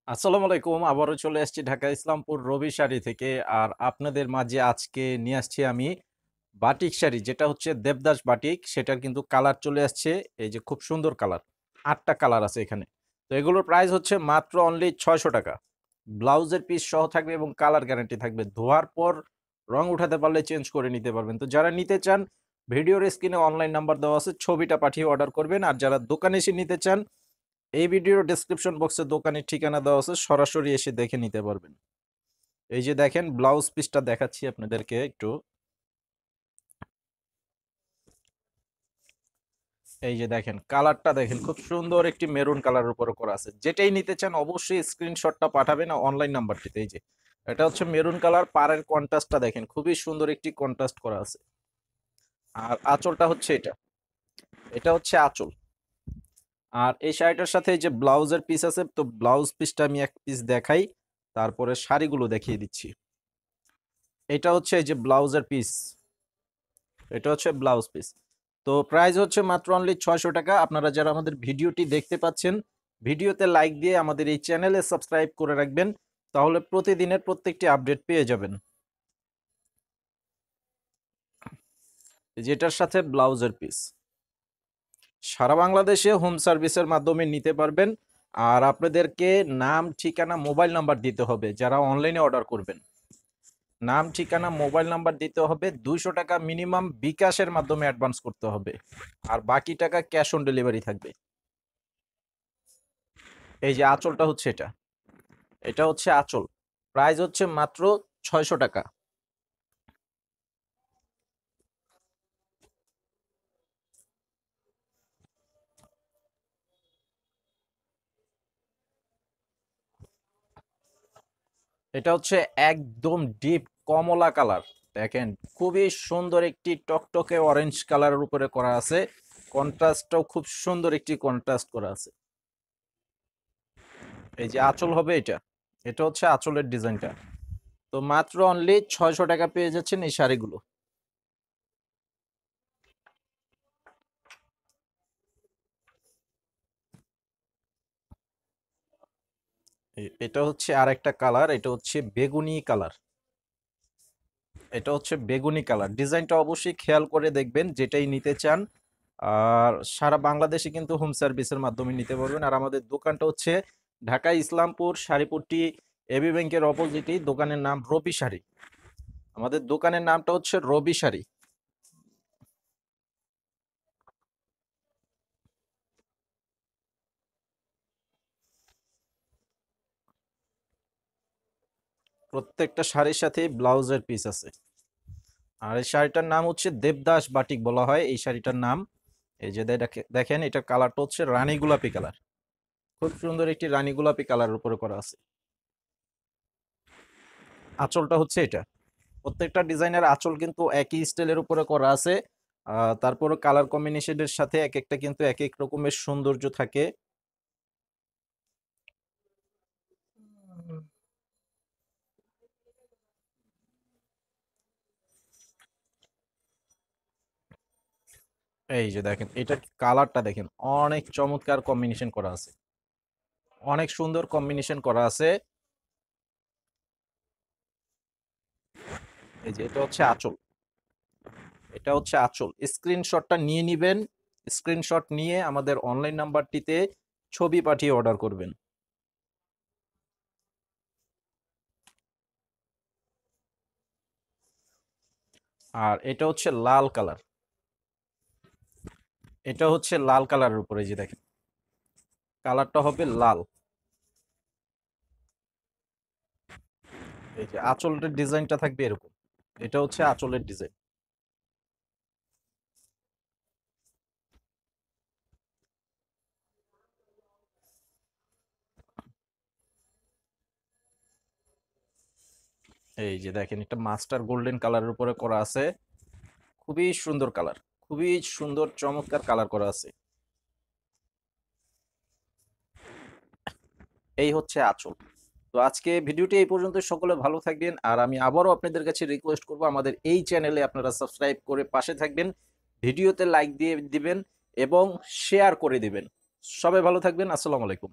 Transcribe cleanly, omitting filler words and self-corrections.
আসসালামু আলাইকুম। আবারও চলে আসছি ঢাকা ইসলামপুর রবি শাড়ি থেকে। আর আপনাদের মাঝে আজকে নিয়ে আসছি আমি বাটিক শাড়ি, যেটা হচ্ছে দেবদাস বাটিক। সেটার কিন্তু কালার চলে আসছে, এই যে খুব সুন্দর কালার। ৮ টা কালার আছে এখানে। তো এগুলোর প্রাইস হচ্ছে মাত্র অনলি ৳৬০০। ব্লাউজের পিস সহ থাকবে এবং কালার গ্যারান্টি থাকবে। ধোয়ার পর রং উঠাতে পারলে চেঞ্জ করে নিতে পারবেন। তো যারা নিতে চান, ভিডিওর স্ক্রিনে অনলাইন নাম্বার দেওয়া আছে, ছবিটা পাঠিয়ে অর্ডার করবেন। আর যারা দোকানে এসে নিতে চান, এই ভিডিওর ডেসক্রিপশন বক্সে দোকানের ঠিকানা দেওয়া আছে, সরাসরি এসে দেখে নিতে পারবেন। এই যে দেখেন, ব্লাউজ পিসটা দেখাচ্ছি আপনাদেরকে একটু। এই যে দেখেন, কালারটা দেখেন, খুব সুন্দর একটি মেরুন কালারের উপর করা আছে। যেটাই নিতে চান অবশ্যই স্ক্রিনশটটা পাঠাবেন অনলাইন নাম্বারটিতে। এই যে এটা হচ্ছে মেরুন কালার, পাড়ের কন্ট্রাস্টটা দেখেন, খুবই সুন্দর একটি কন্ট্রাস্ট করা আছে। আর আঁচলটা হচ্ছে এটা, এটা হচ্ছে আঁচল। আর এই শাড়িটার সাথে এই যে ব্লাউজের পিস আছে, তো ব্লাউজ পিসটা আমি এক পিস দেখাই, তারপরে শাড়িগুলো দেখিয়ে দিচ্ছি। এটা হচ্ছে এই যে ব্লাউজের পিস, এটা হচ্ছে ব্লাউজ পিস। তো প্রাইস হচ্ছে মাত্র অনলি ৳৬০০। আপনারা যারা আমাদের ভিডিওটি দেখতে পাচ্ছেন, ভিডিওতে লাইক দিয়ে আমাদের এই চ্যানেলে সাবস্ক্রাইব করে রাখবেন, তাহলে প্রতিদিনের প্রত্যেকটি আপডেট পেয়ে যাবেন। যেটার সাথে ব্লাউজের পিস সারা বাংলাদেশে হোম সার্ভিসের মাধ্যমে নিতে পারবেন। আর আপনাদেরকে নাম, ঠিকানা, মোবাইল নাম্বার দিতে হবে যারা অনলাইনে অর্ডার করবেন। নাম, ঠিকানা, মোবাইল নাম্বার দিতে হবে। ৳২০০ মিনিমাম বিকাশের মাধ্যমে অ্যাডভান্স করতে হবে। আর বাকি টাকা ক্যাশ অন ডেলিভারি থাকবে। এই যে আঁচলটা হচ্ছে এটা, এটা হচ্ছে আঁচল। প্রাইস হচ্ছে মাত্র ৳৬০০। এটা হচ্ছে একদম ডিপ কমলা কালার। দেখেন, খুবই সুন্দর একটি টকটকে অরেঞ্জ কালারের উপরে করা আছে। কন্ট্রাস্টটাও খুব সুন্দর একটি কন্ট্রাস্ট করা আছে। এই যে আঁচল হবে এটা, এটা হচ্ছে আঁচলের ডিজাইনটা। তো মাত্র অনলি ৳৬০০ পেয়ে যাচ্ছেন এই শাড়িগুলো। এটা হচ্ছে আরেকটা কালার, এটা হচ্ছে বেগুনি কালার। এটা হচ্ছে বেগুনি কালার। ডিজাইনটা অবশ্যই খেয়াল করে দেখবেন যেটাই নিতে চান। আর সারা বাংলাদেশে কিন্তু হোম সার্ভিসের মাধ্যমে নিতে পারবেন। আর আমাদের দোকানটা হচ্ছে ঢাকা ইসলামপুর শাড়িপট্টি এবি ব্যাংকের অপোজিটেই। দোকানের নাম রবি শাড়ি। আমাদের দোকানের নামটা হচ্ছে রবি শাড়ি। প্রত্যেকটা শাড়ির সাথে ব্লাউজের পিস আছে। আর এই শাড়িটার নাম হচ্ছে দেবদাস বাটিক বলা হয় এই শাড়িটার নাম। এই যে দেখেন, এটার কালারটা হচ্ছে রানী গোলাপি কালার। খুব সুন্দর একটি রানী গোলাপি কালারের উপরে করা আছে। আঁচলটা হচ্ছে এটা। প্রত্যেকটা ডিজাইনের আঁচল কিন্তু একই স্টাইলের উপরে করা আছে। তারপরে কালার কম্বিনেশনের সাথে এক একটা কিন্তু এক এক রকমের সৌন্দর্য থাকে। এই যে দেখেন, এটা কালারটা দেখেন, অনেক চমৎকার কম্বিনেশন করা আছে, অনেক সুন্দর কম্বিনেশন করা আছে। এই যে এটা হচ্ছে আঁচল, এটা হচ্ছে আঁচল। স্ক্রিনশটটা নিয়ে নিবেন। স্ক্রিনশট নিয়ে আমাদের অনলাইন নাম্বারটিতে ছবি পাঠিয়ে অর্ডার করবেন। আর এটা হচ্ছে লাল কালার, এটা হচ্ছে লাল কালারের উপরে। এই যে দেখেন, কালারটা হবে লাল। এই যে আঁচলের ডিজাইনটা থাকবে এরকম। এটা হচ্ছে আঁচলের ডিজাইন। এই যে দেখেন, এটা মাস্টার গোল্ডেন কালারের উপরে করা আছে। খুবই সুন্দর কালার, খুবই সুন্দর চমৎকার কালার করা আছে। এই হচ্ছে আঁচল। তো আজকে ভিডিওটি এই পর্যন্ত। সকলে ভালো থাকবেন। আর আমি আবারও আপনাদের কাছে রিকোয়েস্ট করব, আমাদের এই চ্যানেলে আপনারা সাবস্ক্রাইব করে পাশে থাকবেন, ভিডিওতে লাইক দিয়ে দিবেন এবং শেয়ার করে দিবেন। সবাই ভালো থাকবেন। আসসালামু আলাইকুম।